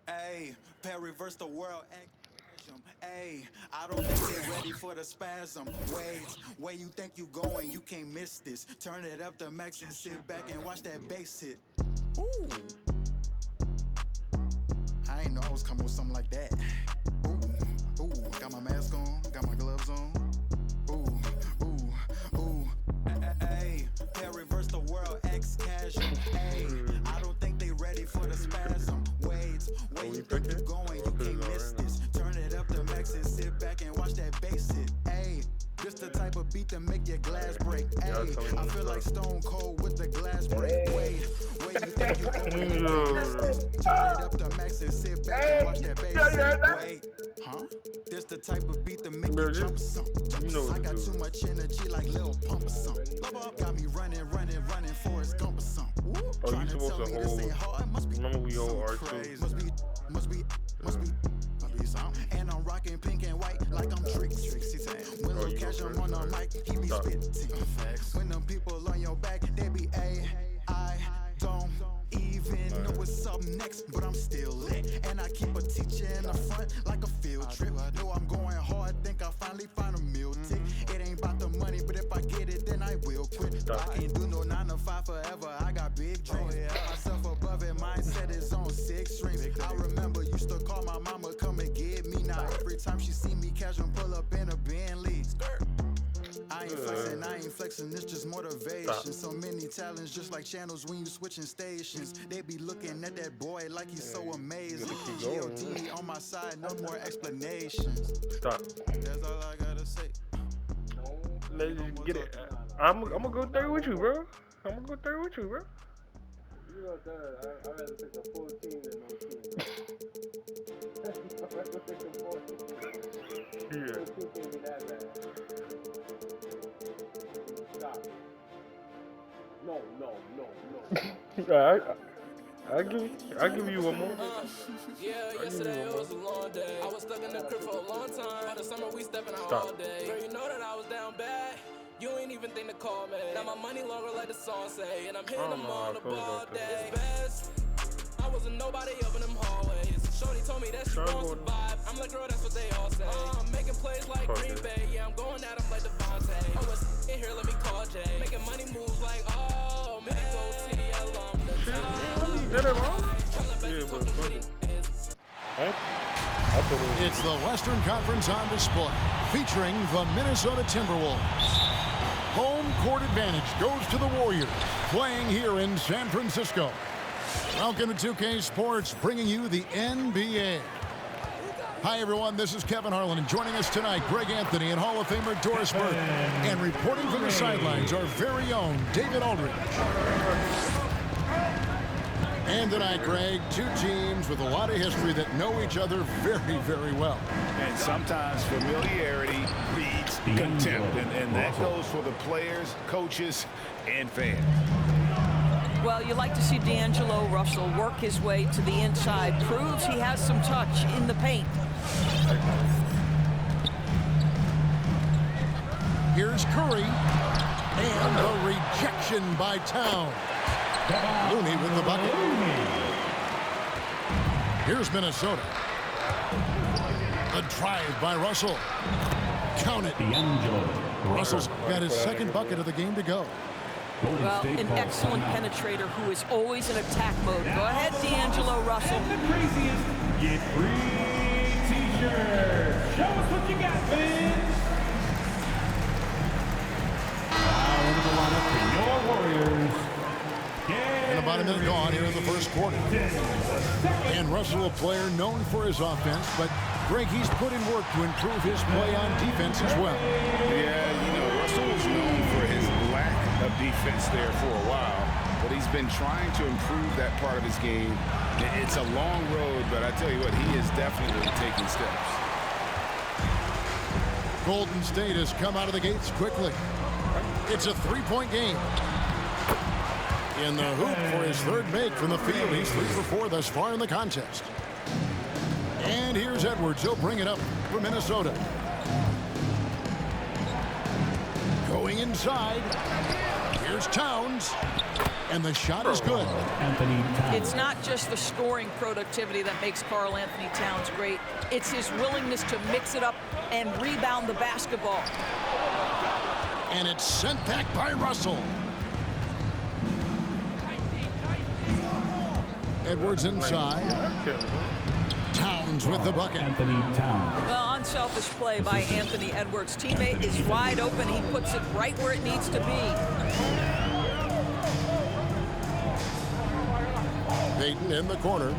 Hey, reverse the world. Hey, I don't think they're ready for the spasm. Wait, where you think you going? You can't miss this. Turn it up to max and sit back and watch that bass hit. Ooh. I ain't know I was coming with something like that. Ooh, ooh, got my mask on, got my gloves on. Ooh, ooh, ooh. Hey, reverse the world, X casual. Hey, I don't think they ready for the spasm. Wait, where you think you going? You can't miss this. Turn it up to max and sit back and watch that bass hit. Hey, this the type of beat to make your glass break. Hey, I feel like Stone Cold with the glass break. Wait, where you think you going? You can't miss this. Turn it up to max and sit back and watch that bass hit. Wait, huh? This the type of beat to make you jump some. I got too much energy like Lil Pump or something. Got me running, Forrest Gump or something. Oh, you supposed to hold? Remember we hold R2? Must be something. And I'm rocking pink and white like I'm Trixie. When Lil Cash I'm on the mic, he be spitting. When them people on your back, they be I don't even know what's up next, but I'm still lit. And I keep a teacher in the front like a field trip. Know I'm going hard, think I'll finally find a meal tick. It ain't about the money, but if I get it, then I will quit. I can't do no 9 to 5 forever, I got big dreams. Myself above it, mindset is on 6 strings. I remember used to call my mama, come and get me. Now every time she see me casual, pull up in a Bentley. I ain't flexing, it's just motivation. So many talents, just like channels when you switching stations. They be looking at that boy like he's so amazing. G.O.D. on my side, no more explanations. Stop. That's all I gotta say. Let's get it. I'm gonna go third with you, bro. I'm gonna go third with you, bro. You go third. I'd rather pick a full team than no team. I'd rather pick a full team. Yeah. Full team can't be that bad. Stop. No. Alright. I'll give you one more. Yeah, yesterday it was a long day. I was stuck in the crib for a long time. By the summer we stepping out all day. Girl, you know that I was down bad. You ain't even think to call me. Now my money longer like the song say. And I'm hitting them on the ball day. It's best. I wasn't nobody up in them hallways. Shorty told me that she won't survive. I'm like, girl, that's what they all say. I'm making plays like Green Bay. Yeah, I'm going at them like Devontae. I was in here, let me call Jay. Making money moves like, oh, man, go TDL on the top. Get it wrong? Yeah, but fuck it. It's the Western Conference on display, featuring the Minnesota Timberwolves. Home court advantage goes to the Warriors, playing here in San Francisco. Welcome to 2K Sports, bringing you the NBA. Hi, everyone. This is Kevin Harlan, and joining us tonight, Greg Anthony and Hall of Famer Doris Burke. And reporting from the sidelines, our very own David Aldridge. And tonight, Greg, two teams with a lot of history that know each other very, very well. And sometimes familiarity breeds contempt, and that goes for the players, coaches, and fans. Well, you like to see D'Angelo Russell work his way to the inside. Proves he has some touch in the paint. Here's Curry. And a rejection by Town. Looney with the bucket. Here's Minnesota. A drive by Russell. Count it. Russell's got his second bucket of the game to go. Well, an excellent penetrator who is always in attack mode. Go ahead, D'Angelo Russell. And the craziest Get Free T-shirt. Show us what you got, fans. Now into the lineup for your Warriors. And about a minute gone here in the first quarter. And Russell, a player known for his offense, but Greg, he's put in work to improve his play on defense as well. Yeah, you know, Russell is known for his lack of defense there for a while, but he's been trying to improve that part of his game. It's a long road, but I tell you what, he is definitely taking steps. Golden State has come out of the gates quickly. It's a three-point game. In the hoop for his third make from the field. He's 3 for 4 thus far in the contest. And here's Edwards. He'll bring it up for Minnesota. Going inside. Here's Towns. And the shot is good. Anthony Towns. It's not just the scoring productivity that makes Karl Anthony Towns great. It's his willingness to mix it up and rebound the basketball. And it's sent back by Russell. Edwards inside. Towns with the bucket. Anthony Towns. Well, unselfish play by Anthony Edwards. Teammate is wide open. He puts it right where it needs to be. Payton in the corner.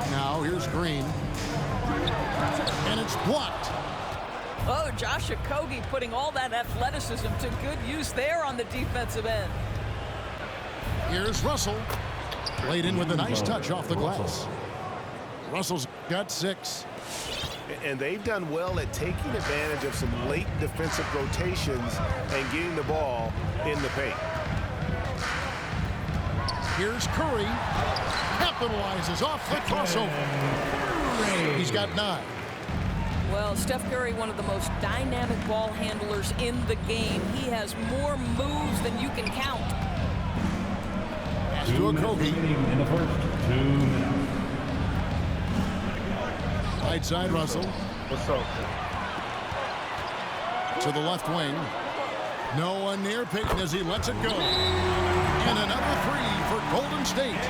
Now here's Green. And it's blocked. Oh, Josh Okogie putting all that athleticism to good use there on the defensive end. Here's Russell. Laid in with a nice touch off the glass. Russell's got 6. And they've done well at taking advantage of some late defensive rotations and getting the ball in the paint. Here's Curry. Capitalizes off the crossover. He's got 9. Well, Steph Curry, one of the most dynamic ball handlers in the game. He has more moves than you can count. Pass to Okogie. In the first 2 minutes. Right side Russell. What's up? To the left wing. No one near Payton as he lets it go. And another 3 for Golden State.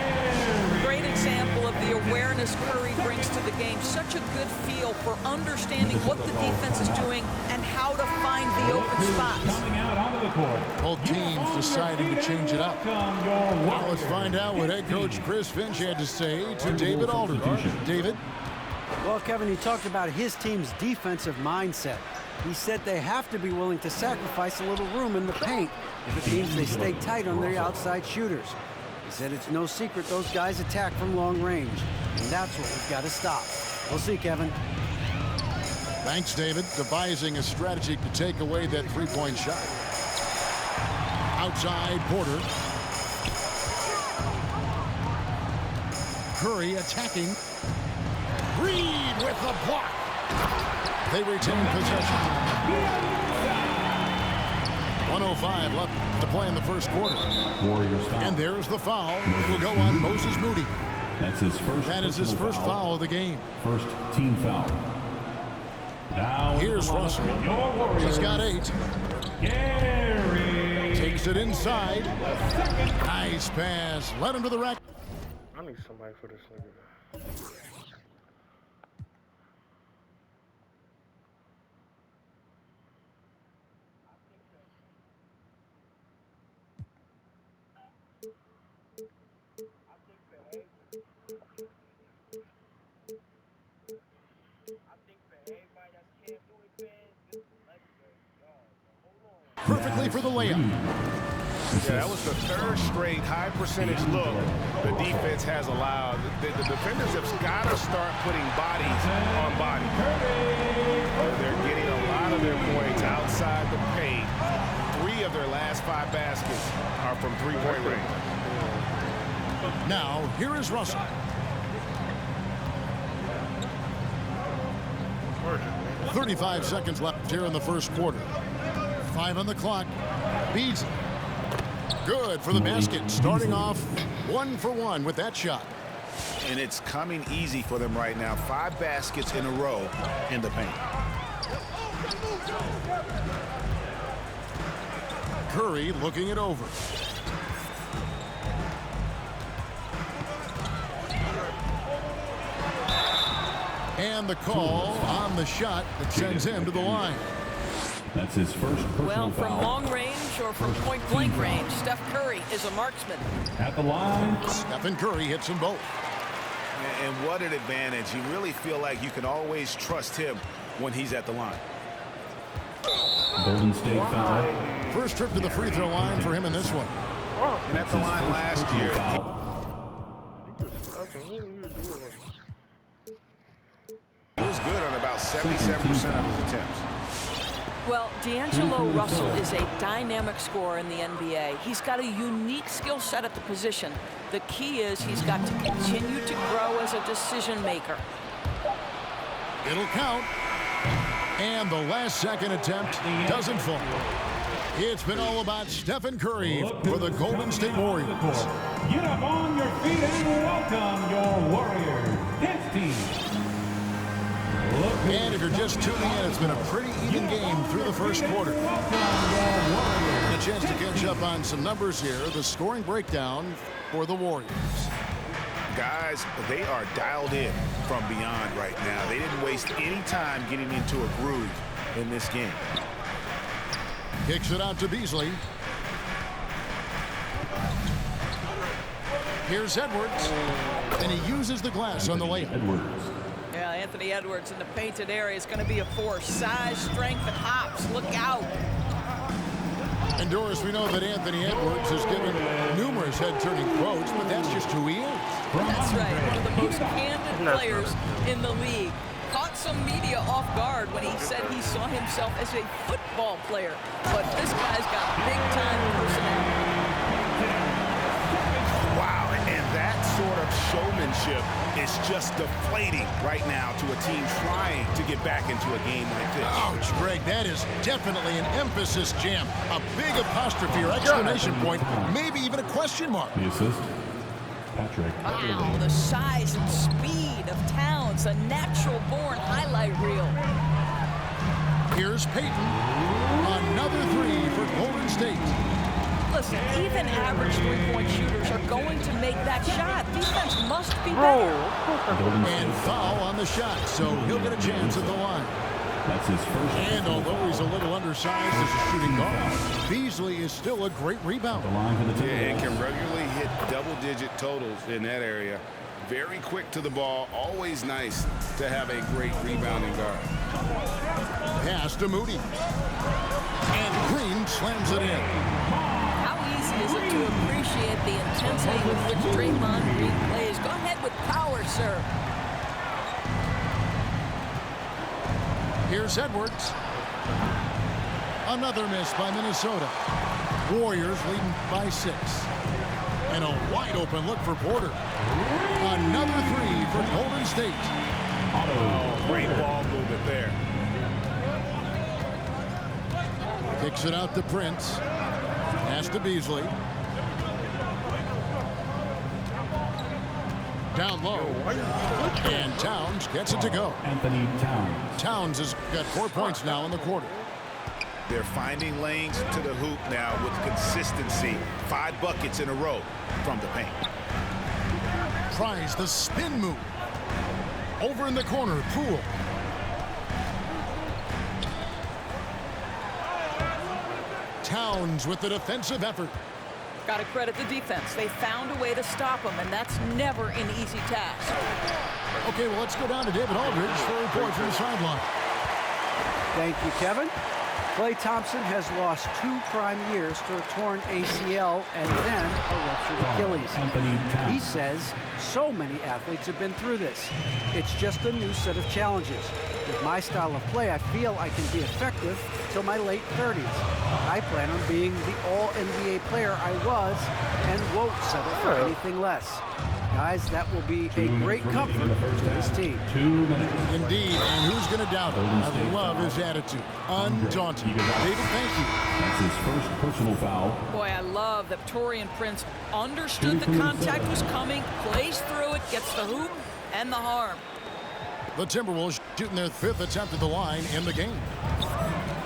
Great example of the awareness Curry brings to the game. Such a good feel for understanding what the defense is doing and how to find the open spots. Coming out onto the court. Both teams deciding to change it up. Now let's find out what head coach Chris Finch had to say to David Alderman. David? Well, Kevin, he talked about his team's defensive mindset. He said they have to be willing to sacrifice a little room in the paint if it means they stay tight on their outside shooters. He said it's no secret those guys attack from long range, and that's what we've got to stop. We'll see, Kevin. Thanks, David. Devising a strategy to take away that three-point shot. Outside, Porter. Curry attacking. Reed with the block. They retain possession. 1:05 left to play in the first quarter. Warriors foul. And there's the foul. It will go on Moses Moody. That's his first. That is his first foul of the game. First team foul. Now Here's Russell. He's got 8. Gary. Takes it inside. Nice pass. Led him to the rack. I need somebody for this nigga. Perfectly for the layup. Yeah, that was the 3rd straight high percentage look the defense has allowed. The defenders have got to start putting bodies on bodies. They're getting a lot of their points outside the paint. 3 of their last 5 baskets are from three-point range. Now, here is Russell. Virgin. 35 seconds left here in the first quarter. 5 on the clock. Beads. Good for the basket. Starting off 1 for 1 with that shot. And it's coming easy for them right now. 5 baskets in a row in the paint. Curry looking it over. And the call on the shot that sends him to the line. That's his first personal Well, from foul. long range or from point-blank range, Steph Curry is a marksman. At the line. Stephen Curry hits them both. And what an advantage. You really feel like you can always trust him when he's at the line. Golden State foul. First trip to the free throw line for him in this one. And at the line last year. He was good on about 77% of his attempts. Well, D'Angelo Russell is a dynamic scorer in the NBA. He's got a unique skill set at the position. The key is he's got to continue to grow as a decision maker. It'll count. And the last second attempt doesn't fall. It's been all about Stephen Curry for the Golden State Warriors. Get up on your feet and welcome your Warriors dance team. And if you're just tuning in, it's been a pretty even game through the first quarter. A chance to catch up on some numbers here. The scoring breakdown for the Warriors. Guys, they are dialed in from beyond right now. They didn't waste any time getting into a groove in this game. Kicks it out to Beasley. Here's Edwards. And he uses the glass on the layup. Yeah, Anthony Edwards in the painted area is going to be a force. Size, strength, and hops. Look out. And Doris, we know that Anthony Edwards has given numerous head-turning quotes, but that's just who he is. That's right. One of the most candid players in the league. Caught some media off guard when he said he saw himself as a football player. But this guy's got big-time personality. Wow, and that sort of showmanship is just deflating right now to a team trying to get back into a game like this. Ouch, Greg, that is definitely an emphasis jam. A big apostrophe or exclamation point, maybe even a question mark. The assist, Patrick. Wow, the size and speed of Towns, a natural-born highlight reel. Here's Payton. Another three for Golden State. Listen, even average three-point shooters are going to make that shot. Defense must be better. And foul on the shot, so he'll get a chance at the line. That's his first. And although he's a little undersized as a shooting guard, Beasley is still a great rebounder. The line for the Yeah, and can regularly hit double-digit totals in that area. Very quick to the ball. Always nice to have a great rebounding guard. Pass to Moody. And Green slams it in. Is it to appreciate the intensity with which Draymond Green plays? Go ahead with power, sir. Here's Edwards. Another miss by Minnesota. Warriors leading by 6. And a wide open look for Porter. Another three for Golden State. Oh, great ball movement there. Kicks it out to Prince. Pass to Beasley. Down low. And Towns gets it to go. Anthony Towns. Towns has got 4 points now in the quarter. They're finding lanes to the hoop now with consistency. 5 buckets in a row from the paint. Tries the spin move. Over in the corner, Poole. Towns with the defensive effort. Got to credit the defense. They found a way to stop him, and that's never an easy task. Okay, well, let's go down to David Aldridge for a report from the sideline. Thank you, Kevin. Klay Thompson has lost 2 prime years to a torn ACL and then a ruptured Achilles. He says so many athletes have been through this. It's just a new set of challenges. With my style of play, I feel I can be effective till my late 30s. I plan on being the all-NBA player I was and won't settle for anything less. Guys, that will be a great comfort to this team. 2 minutes. Indeed, and who's going to doubt it? I love his attitude. Undaunted. David, thank you. That's his first personal foul. Boy, I love that Taurean Prince understood the contact was coming, plays through it, gets the hoop and the harm. The Timberwolves shooting their 5th attempt at the line in the game.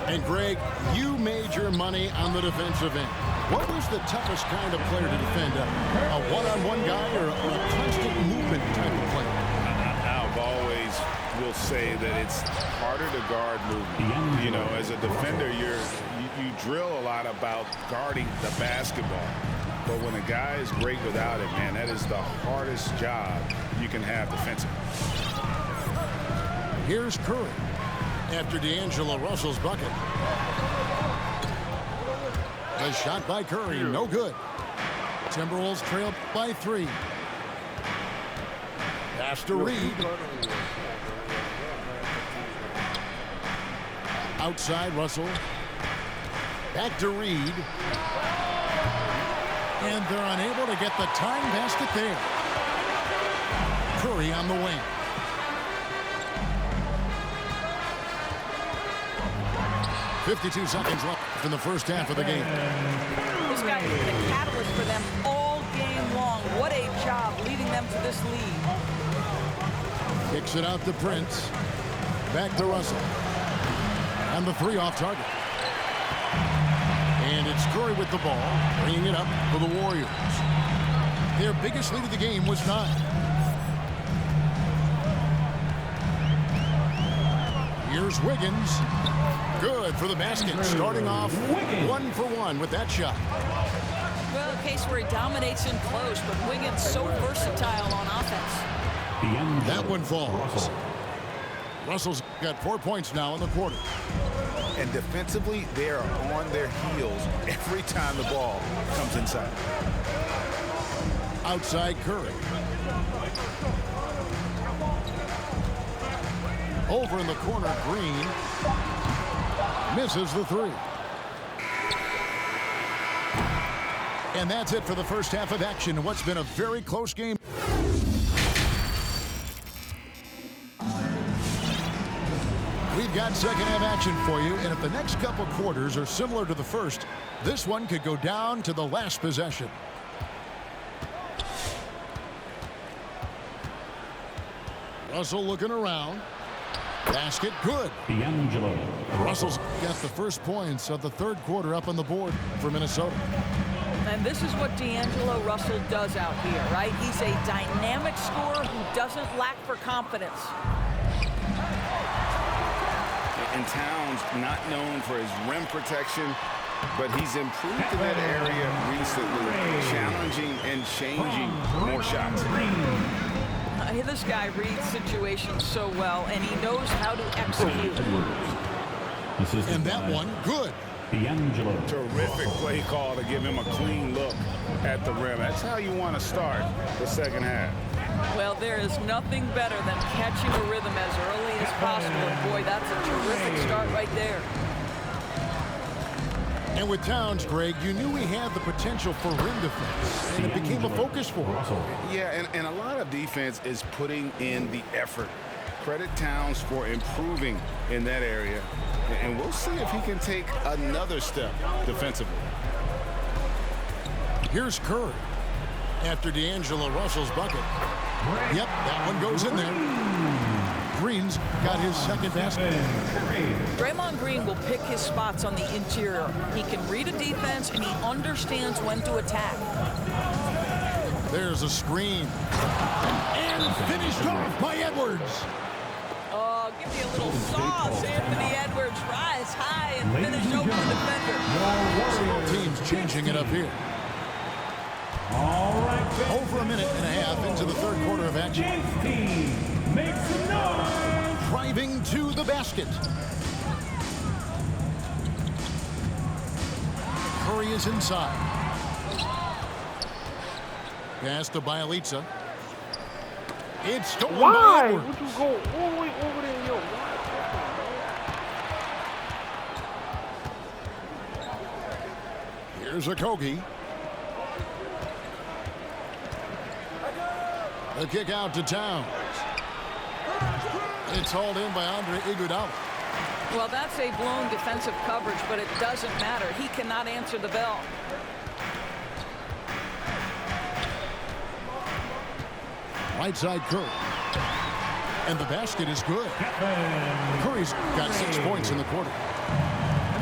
And Greg, you made your money on the defensive end. What was the toughest kind of player to defend? A one-on-one guy or a constant movement type of player? I've always will say that it's harder to guard movement. You know, as a defender, you drill a lot about guarding the basketball. But when a guy is great without it, man, that is the hardest job you can have defensively. Here's Curry after D'Angelo Russell's bucket. A shot by Curry, no good. Timberwolves trail by 3. Pass to Reed. Outside Russell. Back to Reed. And they're unable to get the tying basket there. Curry on the wing. 52 seconds left in the first half of the game. This guy has been a catalyst for them all game long. What a job leading them to this lead. Kicks it out to Prince. Back to Russell. And the 3 off target. And it's Curry with the ball, bringing it up for the Warriors. Their biggest lead of the game was 9. Here's Wiggins. Good for the basket. Starting off 1 for 1 with that shot. Well, a case where he dominates in close, but Wiggins so versatile on offense. That one falls. Russell's got 4 points now in the quarter. And defensively, they are on their heels every time the ball comes inside. Outside Curry. Over in the corner, Green misses the 3. And that's it for the first half of action. What's been a very close game. We've got second half action for you, and if the next couple quarters are similar to the first, this one could go down to the last possession. Russell looking around. Basket good. D'Angelo. Russell's got the first points of the third quarter up on the board for Minnesota. And this is what D'Angelo Russell does out here, right? He's a dynamic scorer who doesn't lack for confidence. And Towns not known for his rim protection, but he's improved in that area recently, challenging and changing more shots. This guy reads situations so well, and he knows how to execute. And that one, good. D'Angelo. Terrific play call to give him a clean look at the rim. That's how you want to start the second half. Well, there is nothing better than catching a rhythm as early as possible. And boy, that's a terrific start right there. And with Towns, Greg, you knew he had the potential for rim defense, and it became a focus for him. Yeah, and a lot of defense is putting in the effort. Credit Towns for improving in that area, and we'll see if he can take another step defensively. Here's Curry after D'Angelo Russell's bucket. Yep, that one goes in there. Green's got his second basket. Draymond Green will pick his spots on the interior. He can read a defense, and he understands when to attack. There's a screen. And finished off by Edwards. Oh, give me a little sauce, Anthony Edwards. Rise high and finish over the defender. Team's changing it up here. All right. Over a minute and a half into the third quarter of action. James team makes some noise. Driving to the basket. Curry is inside. Pass to Bielitsa. It's stolen by Why Edwards. would you go all the way over there, yo? Here's Okogie. The kick out to Towns. It's hauled in by Andre Iguodala. Well, that's a blown defensive coverage, but it doesn't matter. He cannot answer the bell. Right side Curry. And the basket is good. Curry's got 6 points in the quarter.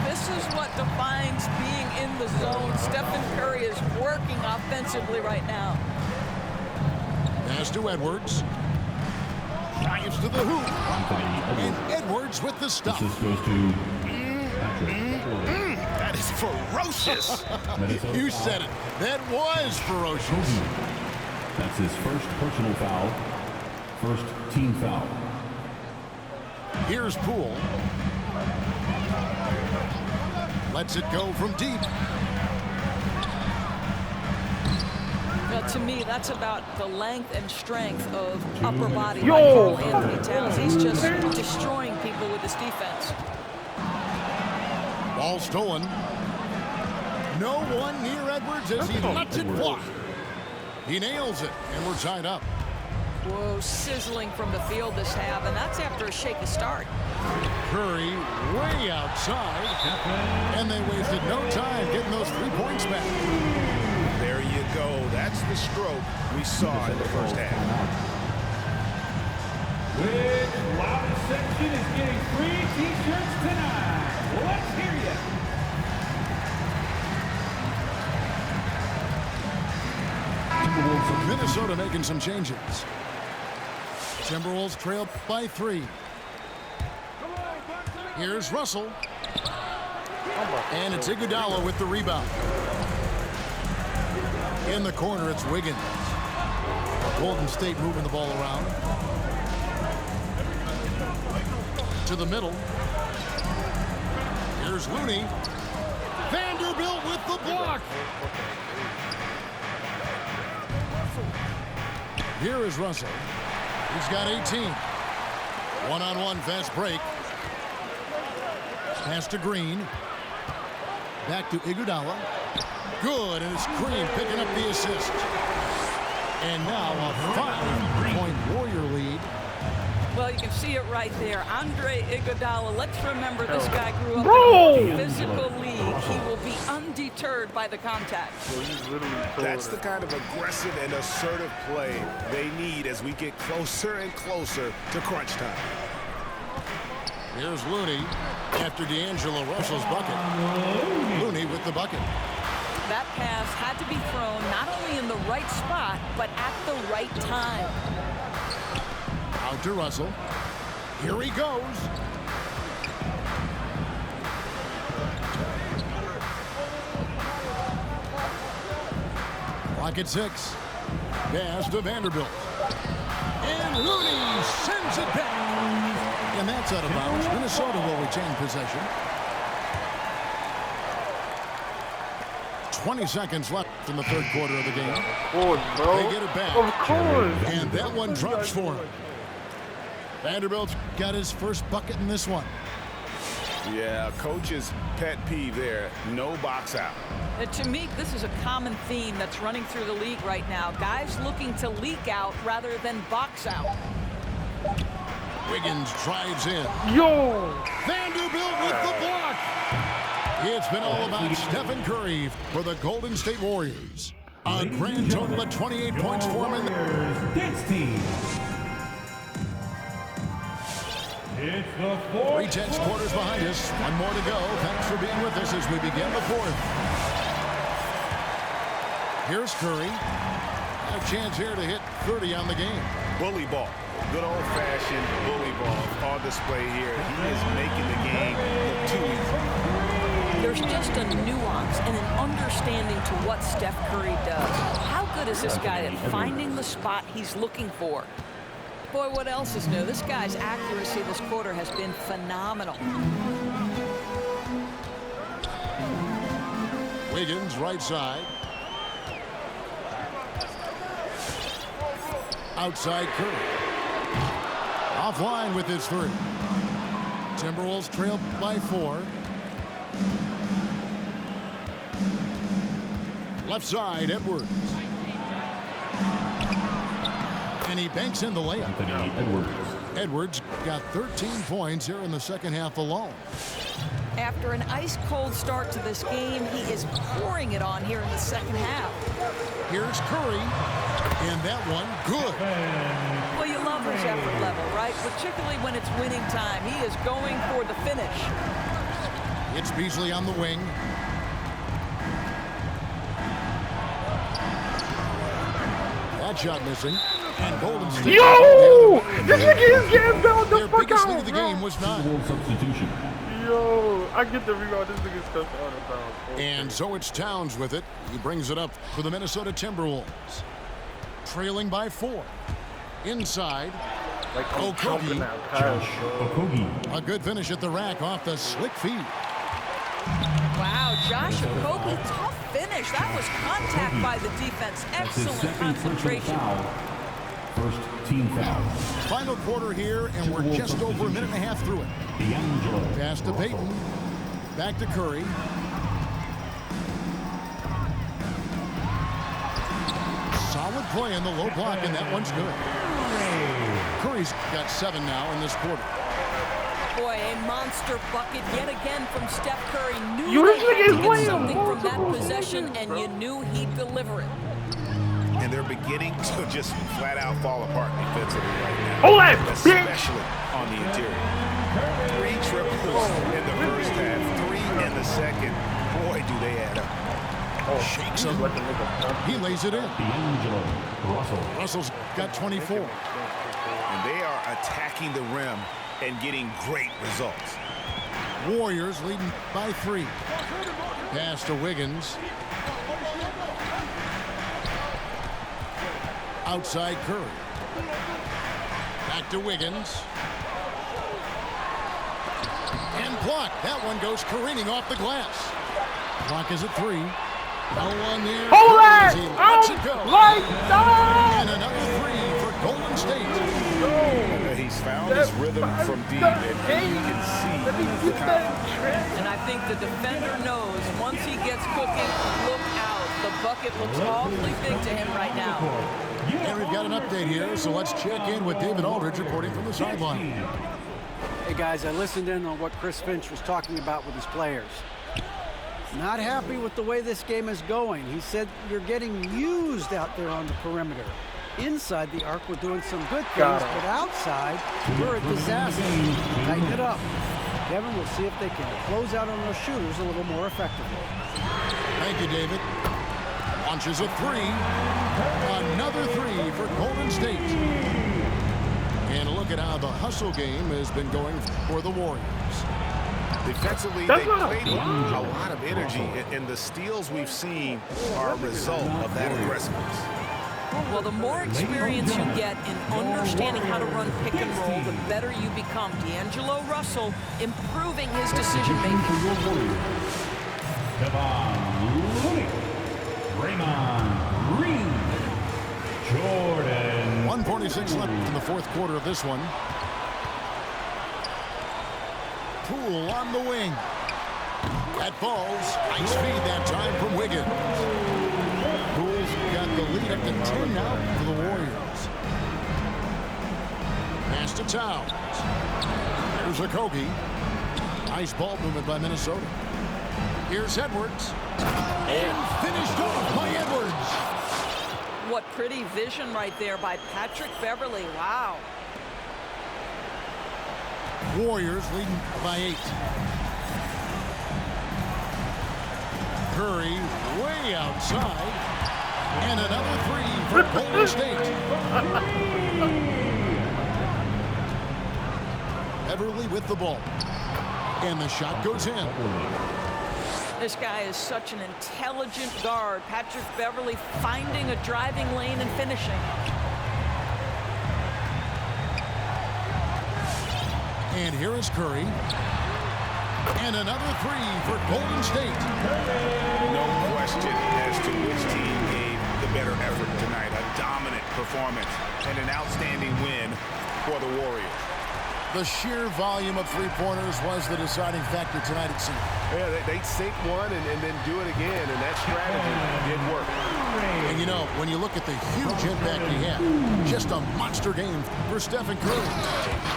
This is what defines being in the zone. Stephen Curry is working offensively right now. Pass to Edwards. Drives to the hoop. And Edwards with the stop. This goes to Patrick. That is ferocious. You said it. That was ferocious. That's his first personal foul. First team foul. Here's Poole. Lets it go from deep. Now, to me, that's about the length and strength of upper body Yo! by Karl Anthony Towns. He's just destroying people with his defense. Ball stolen. No one near Edwards as he lets it fly. He nails it, and we're tied up. Whoa, sizzling from the field this half, and that's after a shaky start. Curry way outside, and they wasted no time getting those 3 points back. There you go. That's the stroke we saw in the first half. Which loudest section is getting free t-shirts tonight? Let's hear ya. Minnesota making some changes. Timberwolves trail by 3. Here's Russell. And it's Iguodala with the rebound. In the corner, it's Wiggins. Golden State moving the ball around. To the middle. Here's Looney. Vanderbilt with the block. Here is Russell. He's got 18. One-on-one fast break. Pass to Green. Back to Iguodala. Good, and it's Green picking up the assist. And now a 5-point Warrior lead. Well, you can see it right there. Andre Iguodala, let's remember this guy grew up in a physical league. He will be undeterred by the contact. That's the kind of aggressive and assertive play they need as we get closer and closer to crunch time. Here's Looney after D'Angelo Russell's bucket. Looney with the bucket. That pass had to be thrown not only in the right spot, but at the right time. Out to Russell. Here he goes. Clock at 6. Pass to Vanderbilt. And Looney sends it back. And that's out of bounds. Minnesota will retain possession. 20 seconds left in the third quarter of the game. They get it back. Of course. And that one drops for him. Vanderbilt's got his first bucket in this one. Yeah, coach's pet peeve there. No box out. To me, this is a common theme that's running through the league right now. Guys looking to leak out rather than box out. Wiggins drives in. Yo! Vanderbilt with the block. It's been all about Stephen Curry for the Golden State Warriors. A grand total of 28 points for him. Dance team. It's the fourth. 3 quarters behind us. One more to go. Thanks for being with us as we begin the fourth. Here's Curry. A chance here to hit 30 on the game. Bully ball. Good old-fashioned bully ball on display here. He is making the game look too easy. There's just a nuance and an understanding to what Steph Curry does. How good is this guy at finding the spot he's looking for? Boy, what else is new? This guy's accuracy this quarter has been phenomenal. Wiggins, right side. Outside Curry. Offline with his 3. Timberwolves trail by 4. Left side, Edwards. And he banks in the layup. Edwards got 13 points here in the second half alone. After an ice-cold start to this game, he is pouring it on here in the second half. Here's Curry, and that one good. Well, you love his effort level, right? Particularly when it's winning time. He is going for the finish. It's Beasley on the wing. That shot missing. And Golden State. Yo! This nigga is getting bailed the Their fuck biggest out, lead of the bro. game was 9. Substitution. Yo, I get the rebound. This nigga's stuff out of bounds. Okay. And so it's Towns with it. He brings it up for the Minnesota Timberwolves. Trailing by 4. Inside. Like I'm Okogie. jumping out. Kyle. Okogie. A good finish at the rack off the slick feed. Wow, Josh Okogie, tough finish. That was contact by the defense. That's his Excellent second personal concentration. foul. First team foul. Final quarter here, and we're just over a minute and a half through it. D'Angelo. Pass to Payton. Back to Curry. Solid play in the low block, and that one's good. Curry's got 7 now in this quarter. Boy, a monster bucket yet again from Steph Curry. Knew You they really had to is get playing something from that multiple possession, seasons, and bro. you knew he'd deliver it. And they're beginning to just flat out fall apart defensively right now. Hold that, bitch! Especially on the interior. 3 triples in the first half, 3 in the second. Boy, do they add up. Shakes him. He lays it in. D'Angelo Russell. Russell's got 24. And they are attacking the rim and getting great results. Warriors leading by 3. Pass to Wiggins. Outside Curry. Back to Wiggins. And blocked. That one goes careening off the glass. Clock is at 3. No one there. Hold As that! he lets it go. Like And another 3 for Golden State. He's found his rhythm from deep, and you can see the confidence. And I think the defender knows once he gets cooking, look out. The bucket looks awfully big to him right now. And we've got an update here, so let's check in with David Aldridge reporting from the sideline. Hey guys, I listened in on what Chris Finch was talking about with his players. Not happy with the way this game is going. He said you're getting used out there on the perimeter. Inside the arc, we're doing some good things, but outside, we're a disaster. Tighten it up. Kevin, we'll see if they can close out on those shooters a little more effectively. Thank you, David. Launches a 3. Another 3 for Golden State. And look at how the hustle game has been going for the Warriors. Defensively, they played with a lot of energy, and the steals we've seen are a result of that aggressiveness. Well, the more experience you get in understanding how to run pick and roll, the better you become. D'Angelo Russell improving his decision-making. Kevon Looney. Draymond Green. Jordan. 1:46 left in the fourth quarter of this one. Poole on the wing. That falls. Nice feed that time from Wiggins. Poole's got the lead up to 10 now for the Warriors. Pass to Towns. There's Okogie. Nice ball movement by Minnesota. Here's Edwards. And finished off by Edwards. What pretty vision right there by Patrick Beverly. Wow. Warriors leading by 8. Curry way outside. And another 3 for Golden State. Beverly with the ball. And the shot goes in. This guy is such an intelligent guard. Patrick Beverly finding a driving lane and finishing. And here is Curry. And another 3 for Golden State. No question as to which team gave the better effort tonight. A dominant performance and an outstanding win for the Warriors. The sheer volume of three-pointers was the deciding factor tonight, it seemed. Yeah, they sink one and then do it again, and that strategy did work. And you know, when you look at the huge impact he had, just a monster game for Stephen Curry.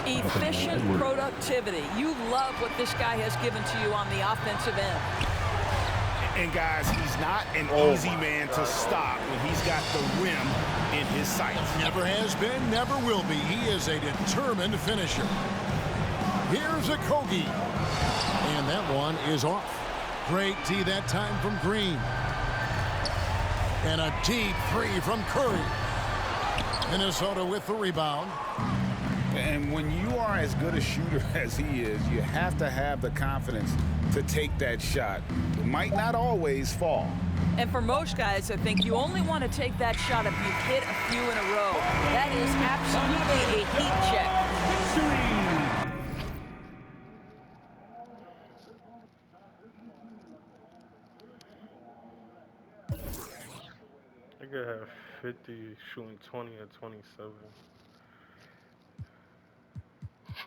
Efficient productivity. You love what this guy has given to you on the offensive end. And guys, he's not an easy man to stop when he's got the rim in his sights. Never has been, never will be. He is a determined finisher. Here's Okogie. And that one is off. Great D that time from Green. And a deep 3 from Curry. Minnesota with the rebound. And when you are as good a shooter as he is, you have to have the confidence to take that shot. It might not always fall. And for most guys, I think you only want to take that shot if you've hit a few in a row. That is absolutely a heat check. I could have 50 shooting 20 or 27.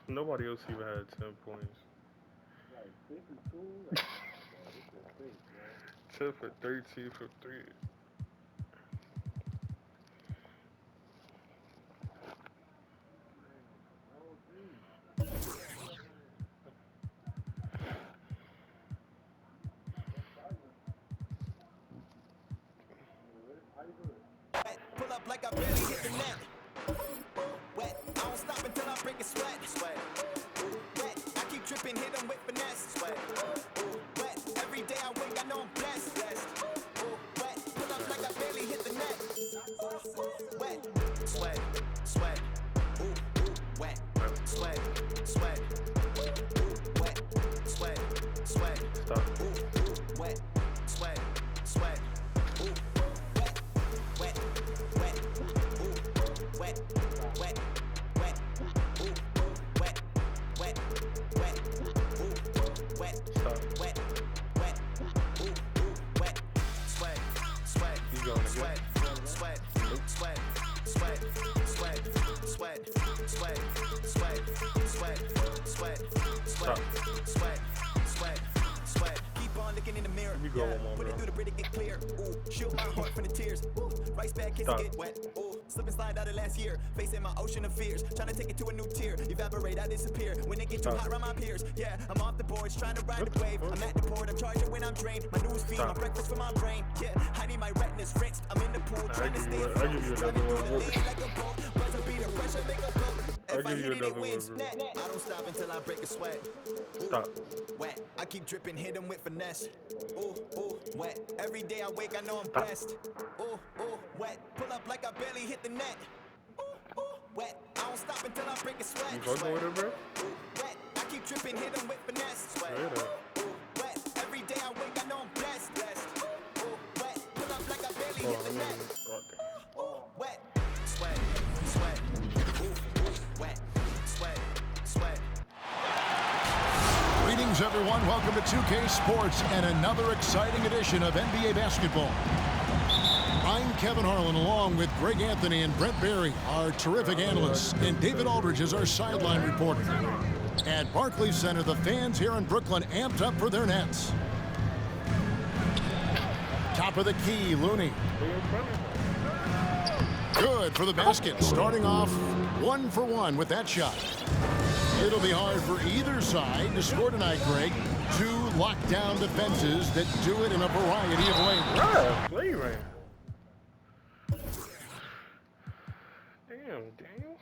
Nobody else even had 10 points. 10 for 13 for 3. up like I barely hit the net. Wet, I don't stop until I break a sweat. Wet, I keep tripping, hit them with finesse. Wet, every day I wake, I know I'm blessed. Wet, pull up like I barely hit the net. Wet, sweat, wet, sweat, wet, sweat, Stop. wet, sweat, Keep on looking in the mirror. You go one more, Put it bro. through the bread to get clear. Ooh, shield my heart from the tears. Ooh, rice bag kids Stop. get wet. Ooh, slip and slide out of last year. Facing my ocean of fears. Trying to take it to a new tier. Evaporate, I disappear. When it get too hot around my peers. Yeah, I'm off the boards, trying to ride the wave. I'm at the port, I'm charging when I'm drained. My news feed, my breakfast for my brain. Yeah, hiding my retinas rinsed. I'm in the pool, trying to stay afloat. Driving through the lane like a boat. Buzzer beat the pressure, make a boat. If I hit it wins. Net. I don't stop until I break a sweat. Ooh, Stop. wet, I keep dripping, hit them with finesse. Ooh, wet, every day I wake, I know I'm blessed. Ooh, wet, pull up like I barely hit the net. Ooh, wet, I don't stop until I break a sweat. You fucking with it, bro? Wet, I keep dripping, hit them with finesse. Wet, every day I wake, I know I'm blessed. Wet, pull up like I barely hit the net. Wet, sweat, wet, sweat. Greetings, everyone. Welcome to 2K Sports and another exciting edition of NBA basketball. I'm Kevin Harlan, along with Greg Anthony and Brent Barry, our terrific analysts, and David Aldridge is our sideline reporter. At Barclays Center, the fans here in Brooklyn amped up for their Nets. Top of the key, Looney. Good for the basket, starting off 1 for 1 with that shot. It'll be hard for either side to score tonight, Greg. Two lockdown defenses that do it in a variety of ways. Yeah, play right. Damn, Daniel.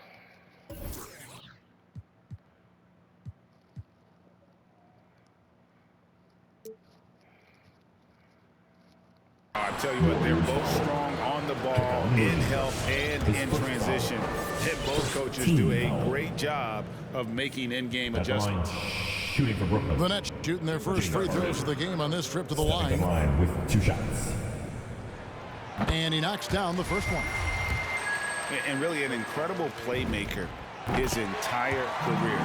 I tell you what, they're both strong on the ball, in help, and in transition. And both coaches do a great job of making in-game adjustments. Shooting for Brooklyn. The Nets shooting their first free throws of the game on this trip to the line. With 2 shots. And he knocks down the first one. And really an incredible playmaker his entire career.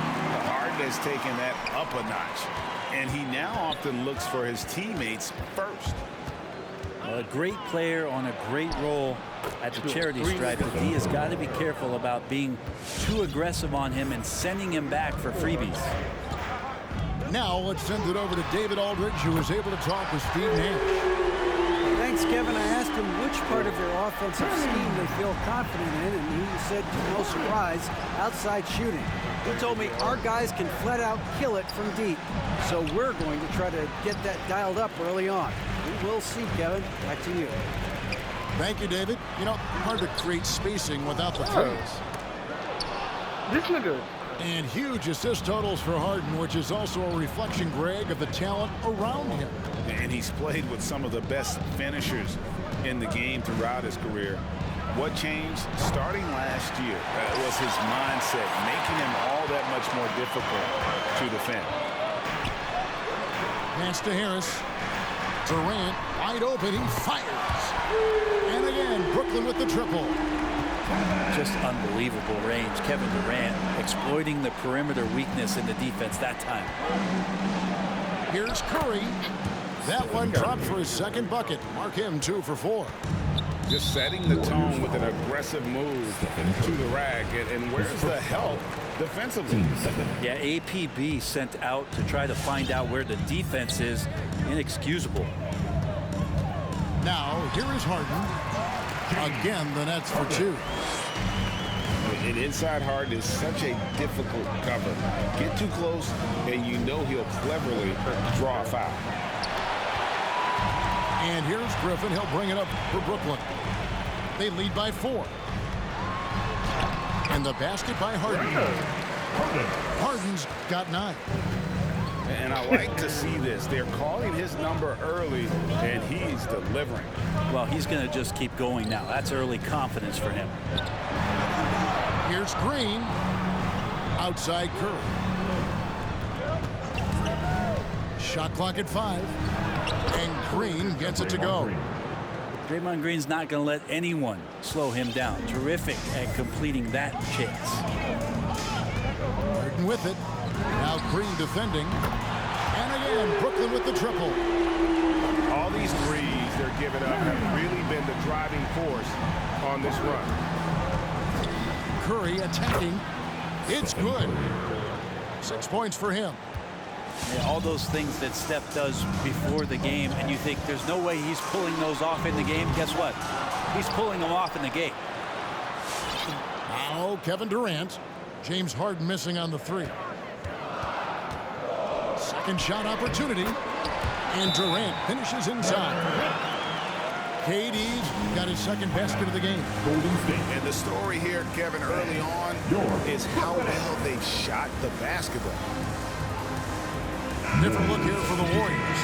Harden has taken that up a notch, and he now often looks for his teammates first. A great player on a great role at the charity stripe, but he has got to be careful about being too aggressive on him and sending him back for freebies. Now let's send it over to David Aldridge, who was able to talk with Steve Nash. Thanks, Kevin. I asked him which part of their offensive scheme they feel confident in, and he said, to no surprise, outside shooting. He told me our guys can flat out kill it from deep, so we're going to try to get that dialed up early on. We will see, Kevin. Back to you. Thank you, David. You know, hard to create spacing without the threes. This nigga. And huge assist totals for Harden, which is also a reflection, Greg, of the talent around him. And he's played with some of the best finishers in the game throughout his career. What changed starting last year was his mindset, making him all that much more difficult to defend. Pass to Harris. Durant wide open. He fires. And again, Brooklyn with the triple. Just unbelievable range. Kevin Durant exploiting the perimeter weakness in the defense that time. Here's Curry. That one dropped for his second bucket. Mark him 2 for 4. Just setting the tone with an aggressive move to the rack. And where's the help defensively? Yeah, APB sent out to try to find out where the defense is. Inexcusable. Now, here is Harden. Again, the Nets for 2. And inside Harden is such a difficult cover. Get too close, and you know he'll cleverly draw a foul. And here's Griffin. He'll bring it up for Brooklyn. They lead by 4. And the basket by Harden. Harden's got 9. And I like to see this. They're calling his number early, and he's delivering. Well, he's going to just keep going now. That's early confidence for him. Here's Green. Outside Curry. Shot clock at 5. And Green gets it to go. Draymond Green's not going to let anyone slow him down. Terrific at completing that chance. Harden with it. Now Green defending. And again, Brooklyn with the triple. All these threes they're giving up have really been the driving force on this run. Curry attacking. It's good. 6 points for him. Yeah, all those things that Steph does before the game, and you think there's no way he's pulling those off in the game. Guess what? He's pulling them off in the game. Now Kevin Durant. James Harden missing on the 3. Second shot opportunity. And Durant finishes inside. KD's got his second basket of the game. And the story here, Kevin, early on is how well they shot the basketball. Different look here for the Warriors.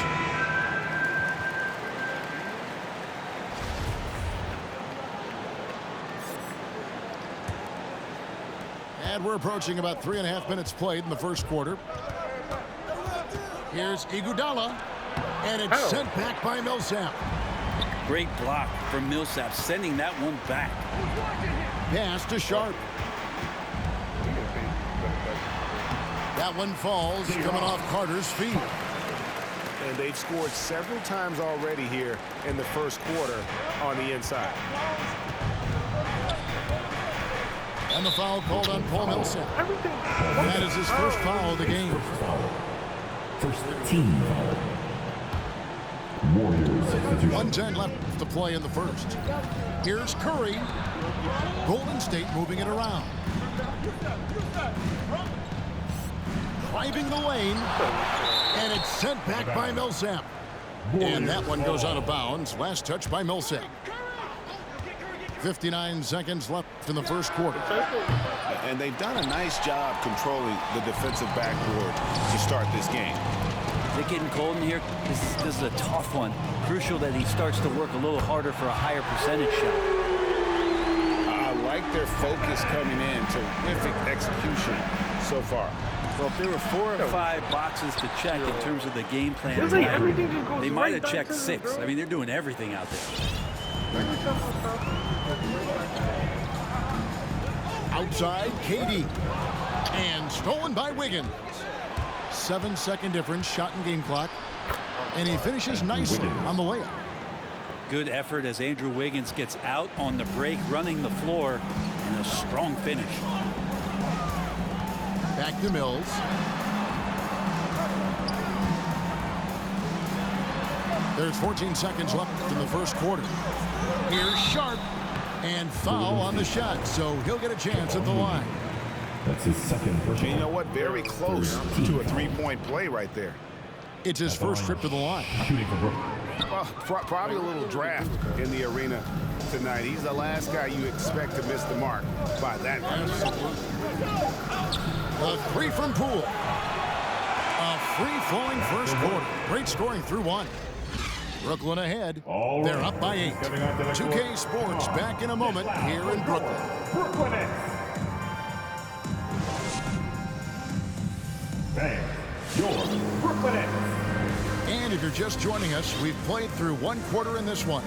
And we're approaching about 3.5 minutes played in the first quarter. Here's Iguodala. And it's sent back by Millsap. Great block from Millsap, sending that one back. Pass to Sharp. That one falls, coming off Carter's feet. And they've scored several times already here in the first quarter on the inside. And the foul called on Paul Millsap. That is his first foul of the game. First team foul. Warriors substitution. 1:10 left to play in the first. Here's Curry. Golden State moving it around. Driving the lane. And it's sent back by Millsap. And that one goes out of bounds. Last touch by Millsap. 59 seconds left in the first quarter. And they've done a nice job controlling the defensive backboard to start this game. Is it getting cold in here? This is a tough one. Crucial that he starts to work a little harder for a higher percentage shot. I like their focus coming in. Terrific execution so far. Well, if there were 4 or 5 boxes to check in terms of the game plan, they might have checked 6. I mean, they're doing everything out there. Outside, KD. And stolen by Wiggins. 7-second difference, shot and game clock. And he finishes nicely on the layup. Good effort as Andrew Wiggins gets out on the break, running the floor, and a strong finish. Back to Mills. There's 14 seconds left in the first quarter. Here's Sharp. And foul on the shot, so he'll get a chance at the line. That's his second personal. You know what? Very close to a three-point play right there. It's his first trip to the line. Shooting for Brooklyn. Well, probably a little draft in the arena tonight. He's the last guy you expect to miss the mark by that much. A 3 from Poole. A free-flowing first quarter. Great scoring through 1. Brooklyn ahead. They're up by 8. 2K Sports back in a moment here in Brooklyn. Brooklyn Nets. Bang. Your Brooklyn Nets. And if you're just joining us, we've played through 1 quarter in this one.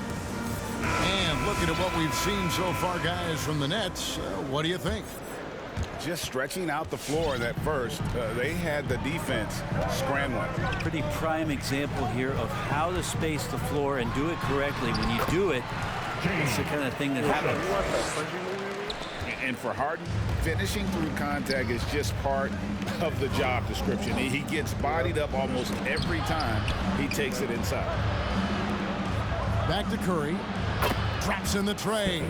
And looking at what we've seen so far, guys, from the Nets, what do you think? Just stretching out the floor in that first. They had the defense scrambling. Pretty prime example here of how to space the floor and do it correctly. When you do it, it's the kind of thing that happens. And for Harden, finishing through contact is just part of the job description. He gets bodied up almost every time he takes it inside. Back to Curry. Drops in the tray.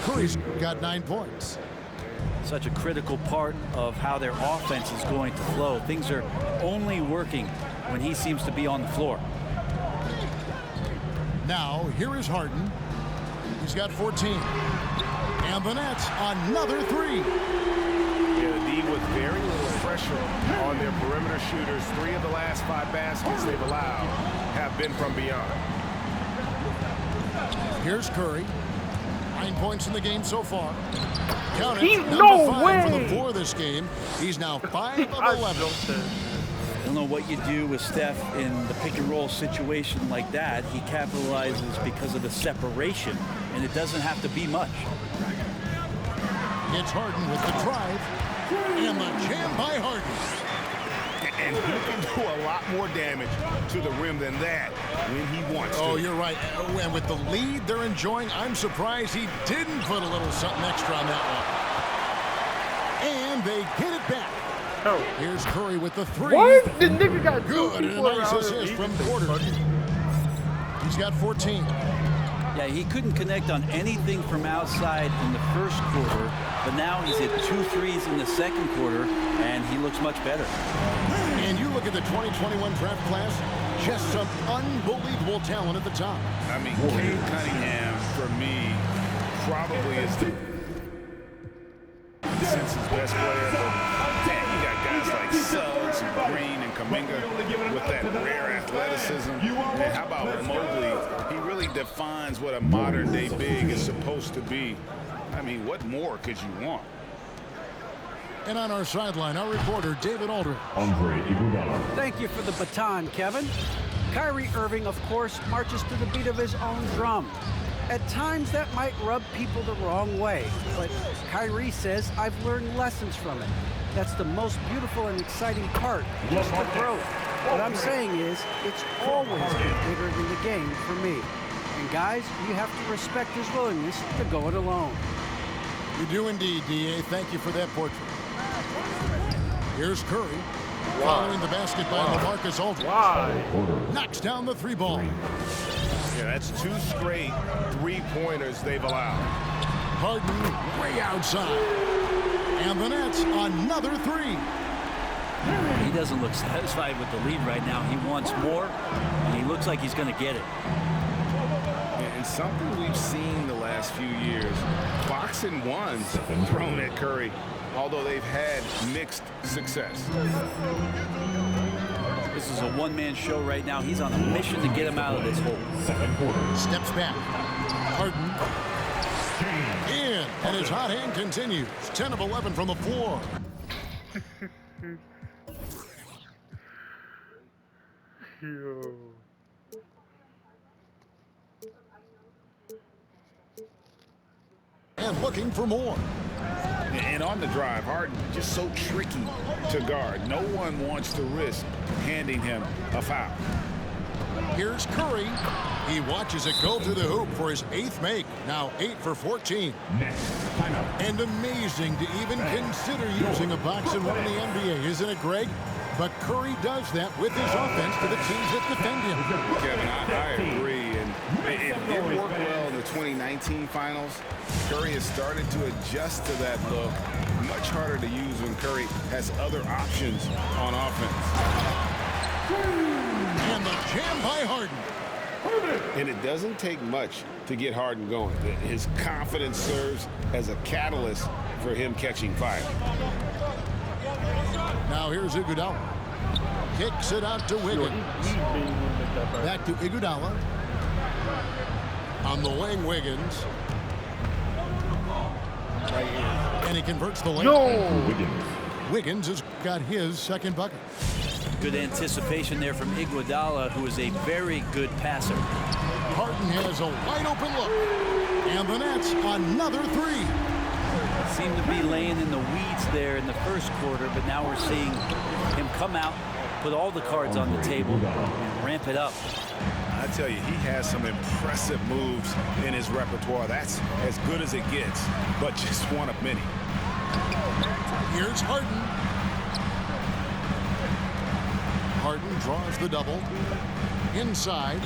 Curry's got 9 points. Such a critical part of how their offense is going to flow. Things are only working when he seems to be on the floor. Now, here is Harden. He's got 14. And the Nets, another three. Yeah, the D with very little pressure on their perimeter shooters. 3 of the last 5 baskets they've allowed have been from beyond. Here's Curry. 9 points in the game so far. Count it. He's Number no 5 way. for the floor this game. He's now 5 of 11. I don't know what you do with Steph in the pick and roll situation like that. He capitalizes because of the separation, and it doesn't have to be much. It's Harden with the drive. And the jam by Harden. And he can do a lot more damage to the rim than that when he wants to. Oh, you're right. And with the lead they're enjoying, I'm surprised he didn't put a little something extra on that one. And they get it back. Oh. Here's Curry with the three. What? The nigga got good. And a nice assist from Porter. He's got 14. Yeah, he couldn't connect on anything from outside in the first quarter, but now he's at 2 threes in the second quarter, and he looks much better. And you look at the 2021 draft class, just some unbelievable talent at the top. I mean, Cade Cunningham, for me, probably is the census best player. But man, you got guys like Suggs, Green, and Kuminga with that rare athleticism. And how about Mobley? He really defines what a modern-day big is supposed to be. I mean, what more could you want? And on our sideline, our reporter, David Aldridge. Thank you for the baton, Kevin. Kyrie Irving, of course, marches to the beat of his own drum. At times, that might rub people the wrong way, but Kyrie says, I've learned lessons from it. That's the most beautiful and exciting part, just the growth. What I'm saying is, it's always been bigger than the game for me. And guys, you have to respect his willingness to go it alone. You do indeed, D.A. Thank you for that portrait. Here's Curry. Following the basket by LaMarcus Aldridge. Knocks down the 3 ball. Yeah, that's 2 straight 3-pointers they've allowed. Harden way outside. And the Nets, another 3. He doesn't look satisfied with the lead right now. He wants more, and he looks like he's going to get it. And something we've seen the last few years, box and ones thrown at Curry, although they've had mixed success. This is a one-man show right now. He's on a mission to get him out of this hole. Steps back. Harden. In. And his hot hand continues. 10 of 11 from the floor. Yo. And looking for more. And on the drive, Harden just so tricky to guard. No one wants to risk handing him a foul. Here's Curry. He watches it go to the hoop for his 8th make. Now 8 for 14. And amazing to even consider using a box and one in the NBA, isn't it, Greg? But Curry does that with his offense to the teams that defend him. Kevin, I agree. And it did work well in the 2019 finals. Curry has started to adjust to that look. Much harder to use when Curry has other options on offense. And the jam by Harden. And it doesn't take much to get Harden going. His confidence serves as a catalyst for him catching fire. Now here's Iguodala. Kicks it out to Wiggins. Back to Iguodala. On the wing, Wiggins. And he converts the layup. Wiggins has got his 2nd bucket. Good anticipation there from Iguodala, who is a very good passer. Harden has a wide open look. And the Nets, another 3. Seemed to be laying in the weeds there in the first quarter, but now we're seeing him come out, put all the cards on the table, and ramp it up. I tell you, he has some impressive moves in his repertoire. That's as good as it gets, but just one of many. Here's Harden. Harden draws the double. Inside.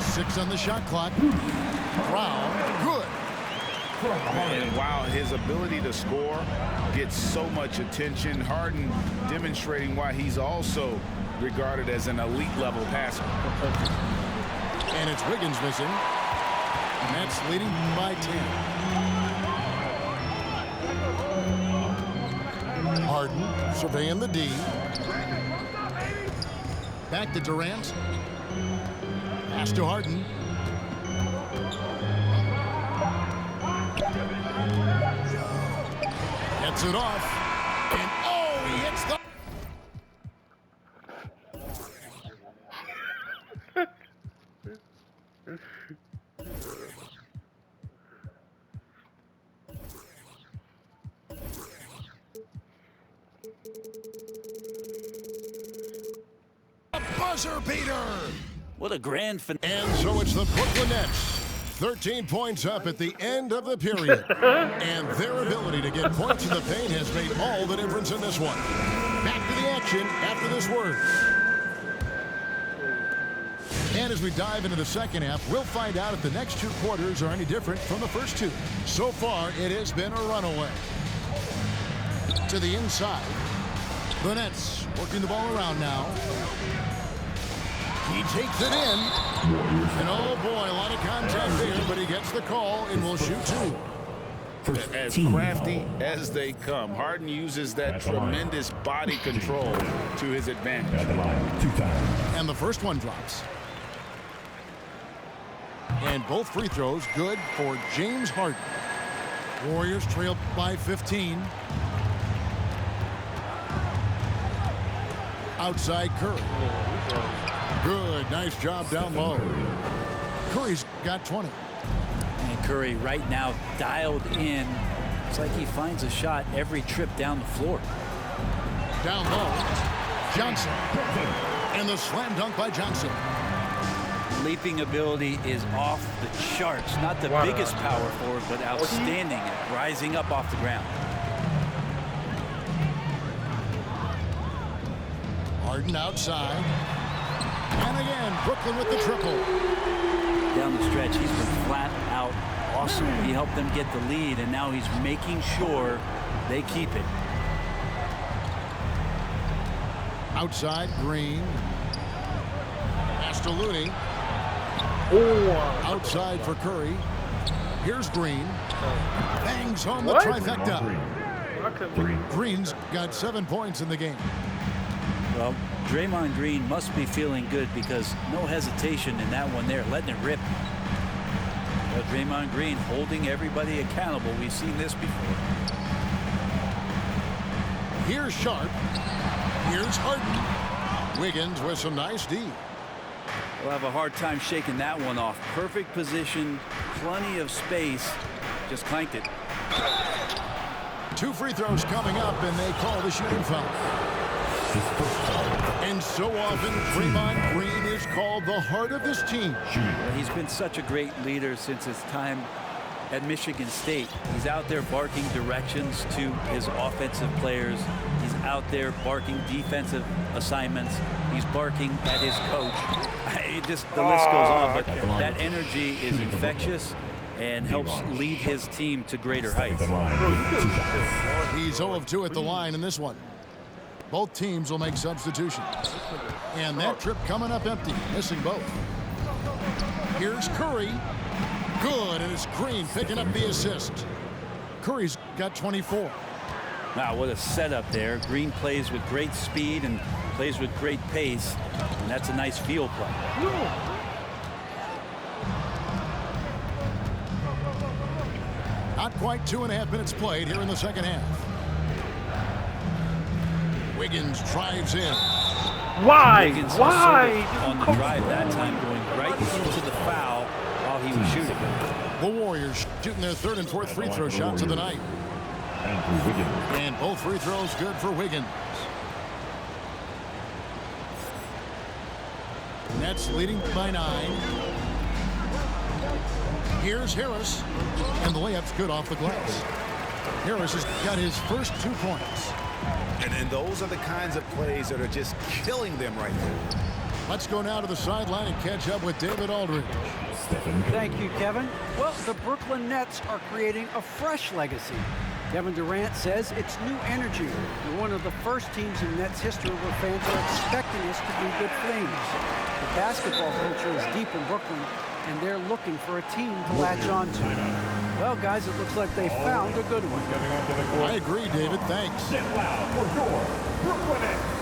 6 on the shot clock. Brown, good. And while his ability to score gets so much attention, Harden demonstrating why he's also regarded as an elite level passer. And it's Wiggins missing. Nets leading by 10. Harden surveying the D. Back to Durant. Pass to Harden. Gets it off. And oh, he hits the... Buzzer beater. What a grand finale. And so it's the Brooklyn Nets. 13 points up at the end of the period. And their ability to get points in the paint has made all the difference in this one. Back to the action after this word. And as we dive into the second half, we'll find out if the next two quarters are any different from the first two. So far, it has been a runaway. To the inside. The Nets working the ball around now. He takes it in. And oh boy, a lot of contact there, but he gets the call and will shoot two. As crafty as they come, Harden uses that tremendous body control to his advantage. And the first one drops. And both free throws good for James Harden. Warriors trail by 15. Outside Curry. Good, nice job down low. Curry's got 20. And Curry right now dialed in. It's like he finds a shot every trip down the floor. Down low, Johnson. And the slam dunk by Johnson. Leaping ability is off the charts. Not the biggest power forward, but outstanding at rising up off the ground. Harden outside. And again, Brooklyn with the triple. Down the stretch, he's been flat out awesome. He helped them get the lead, and now he's making sure they keep it. Outside, Green. Pass to Looney. Outside for Curry. Here's Green. Bangs home the trifecta. Green's got 7 points in the game. Well, Draymond Green must be feeling good because no hesitation in that one there, letting it rip. Well, Draymond Green holding everybody accountable. We've seen this before. Here's Sharp. Here's Harden. Wiggins with some nice D. We'll have a hard time shaking that one off. Perfect position, plenty of space. Just clanked it. 2 free throws coming up, and they call the shooting foul. And so often, Draymond Green is called the heart of this team. He's been such a great leader since his time at Michigan State. He's out there barking directions to his offensive players. He's out there barking defensive assignments. He's barking at his coach. The list goes on, but that energy is infectious and helps lead his team to greater heights. He's 0 of 2 at the line in this one. Both teams will make substitutions. And that trip coming up empty, missing both. Here's Curry. Good, and it's Green picking up the assist. Curry's got 24. Wow, what a setup there. Green plays with great speed and plays with great pace, and that's a nice field play. Not quite 2.5 minutes played here in the second half. Wiggins drives in. Why? Wiggins Why? On the drive that time, going right into the foul while he was shooting. The Warriors shooting their 3rd and 4th free throw shots of the night. And both free throws good for Wiggins. Nets leading by 9. Here's Harris. And the layup's good off the glass. Harris has got his first 2 points. And those are the kinds of plays that are just killing them right there. Let's go now to the sideline and catch up with David Aldridge. Thank you, Kevin. Well, the Brooklyn Nets are creating a fresh legacy. Kevin Durant says it's new energy. They're one of the first teams in Nets history where fans are expecting us to do good things. The basketball culture is deep in Brooklyn, and they're looking for a team to latch on to. Well, guys, it looks like they found a good one. I agree, David. Thanks. Sit loud for your Brooklyn Nets.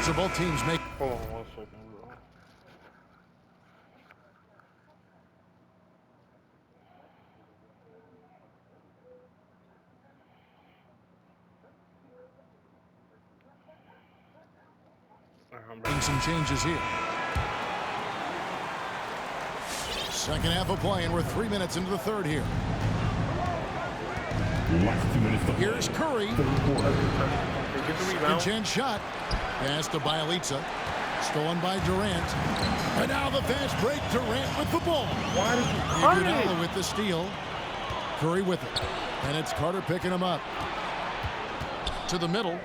So both teams make. Hold on 1 second, bro. Making some changes here. Second half of play, and we're 3 minutes into the third here. Last 2 minutes to play. Here's Curry. Get the Second rebound. chance shot. Pass to Bielitsa. Stolen by Durant. And now the fast break. Durant with the ball. Why did you cut Iguodala it? with the steal. Curry with it. And it's Carter picking him up. To the middle.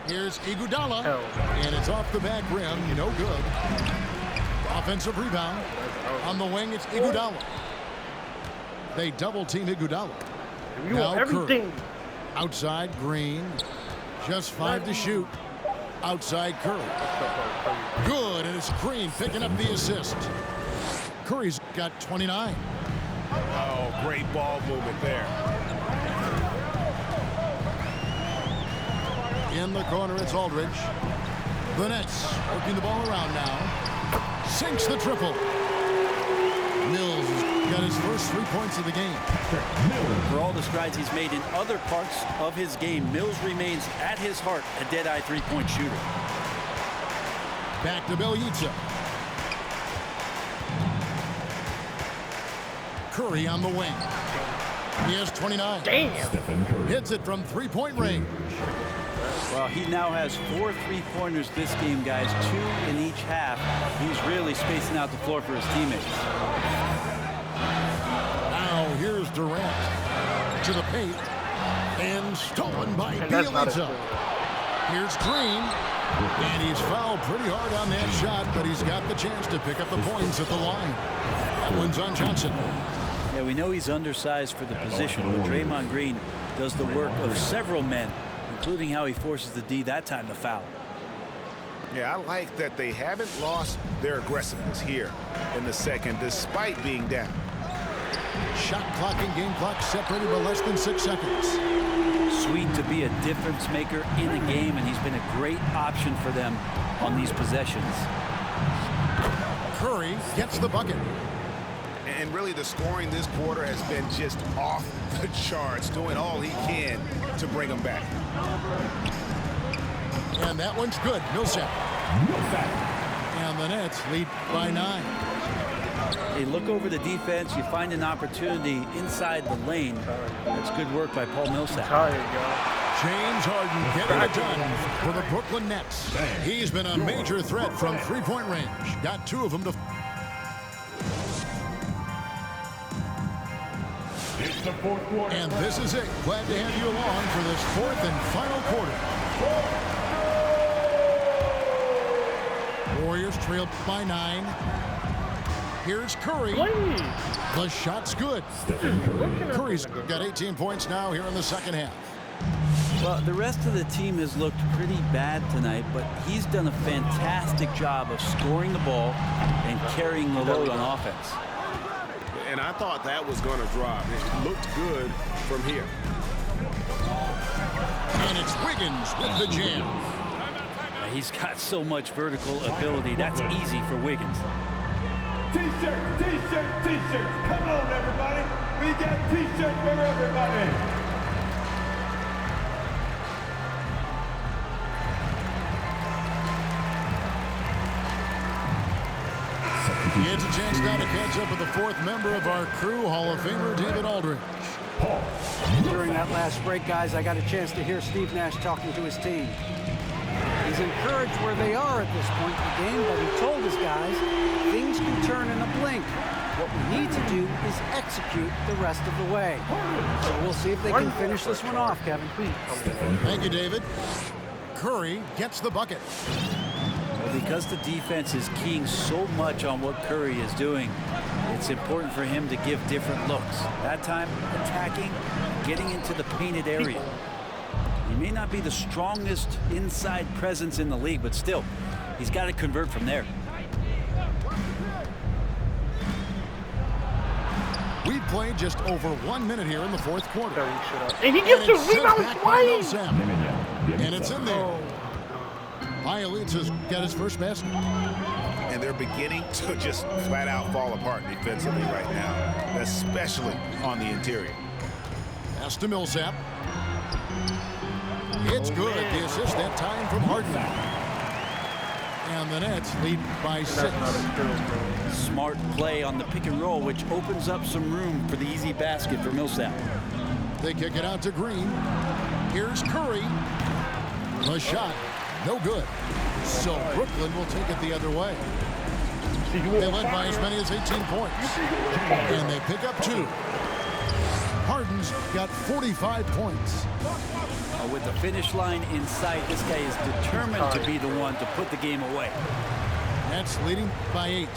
Here's Iguodala. Hell. And it's off the back rim. No good. Offensive rebound. On the wing, it's Iguodala. They double team Iguodala. You Now want everything. Curry. Outside Green. Just 5 to shoot. Outside Curry. Good, and it's Green picking up the assist. Curry's got 29. Oh, great ball movement there. In the corner, it's Aldridge. The Nets working the ball around now. Sinks the triple. Mills has got his first 3 points of the game. For all the strides he's made in other parts of his game, Mills remains at his heart a dead-eye three-point shooter. Back to Bielitsa. Curry on the wing. He has 29. Damn. Hits it from three-point range. Well, he now has 4 three-pointers this game, guys, 2 in each half. He's really spacing out the floor for his teammates. Now here's Durant to the paint. And stolen by And that's not a Bielitsa. Here's Green. And he's fouled pretty hard on that shot, but he's got the chance to pick up the points at the line. That one's on Johnson. Yeah, we know he's undersized for the position, but Draymond Green does the work of several men, including how he forces the D that time to foul. Yeah, I like that they haven't lost their aggressiveness here in the second, despite being down. Shot clock and game clock separated by less than 6 seconds. Sweet to be a difference maker in a game, and he's been a great option for them on these possessions. Curry gets the bucket. And really the scoring this quarter has been just off the charts, doing all he can to bring them back. And that one's good. Millsap. And the Nets lead by 9. Hey, look over the defense. You find an opportunity inside the lane. That's good work by Paul Millsap. James Harden getting it done for the Brooklyn Nets. He's been a major threat from three-point range. Got 2 of them to... It's the fourth quarter. And this is it. Glad to have you along for this 4th and final quarter. Warriors trail by 9. Here's Curry. The shot's good. Curry's got 18 points now here in the second half. Well, the rest of the team has looked pretty bad tonight, but he's done a fantastic job of scoring the ball and carrying the load on offense. And I thought that was going to drop. It looked good from here. And it's Wiggins with the jam. he's got so much vertical ability. That's easy for Wiggins. T-shirts, T-shirts, T-shirts. Come on, everybody. We got T-shirts for everybody. He gets a chance now to catch up with the fourth member of our crew, Hall of Famer David Aldridge. During that last break, guys, I got a chance to hear Steve Nash talking to his team. He's encouraged where they are at this point in the game, but he told his guys things can turn in a blink. What we need to do is execute the rest of the way. So we'll see if they can finish this one off, Kevin. Thank you, David. Curry gets the bucket. Well, because the defense is keying so much on what Curry is doing, it's important for him to give different looks. That time, attacking, getting into the painted area. He may not be the strongest inside presence in the league, but still, he's got to convert from there. We've played just over 1 minute here in the fourth quarter. And he gets the rebound twice. And it's in there. Bielitsa's got his first basket. And they're beginning to just flat out fall apart defensively right now, especially on the interior. Pass to Millsap. It's good. The assist that time from Harden. And the Nets lead by 6. Smart play on the pick and roll, which opens up some room for the easy basket for Millsap. They kick it out to Green. Here's Curry. The shot, no good. So Brooklyn will take it the other way. They led by as many as 18 points. And they pick up 2. Harden's got 45 points. With the finish line in sight, this guy is determined to be the one to put the game away. Nets leading by 8.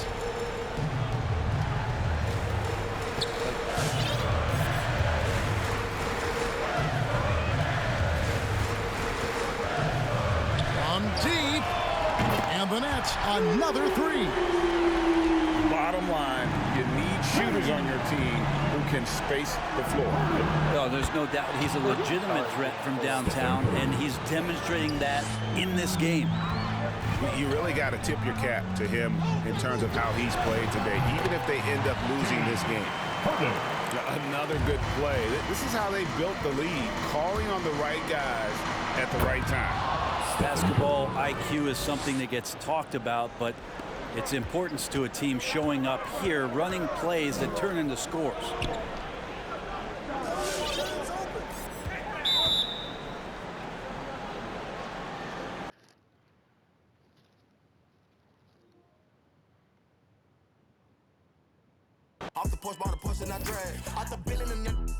From deep, and the Nets another 3. Bottom line, you need shooters on your team who can space the floor. Oh, there's no doubt he's a legitimate threat from downtown, and he's demonstrating that in this game. You really got to tip your cap to him in terms of how he's played today, even if they end up losing this game. Another good play. This is how they built the lead, calling on the right guys at the right time. Basketball IQ is something that gets talked about, but its importance to a team showing up here, running plays that turn into scores. Off the porch, bought a push and I drag. Out the building and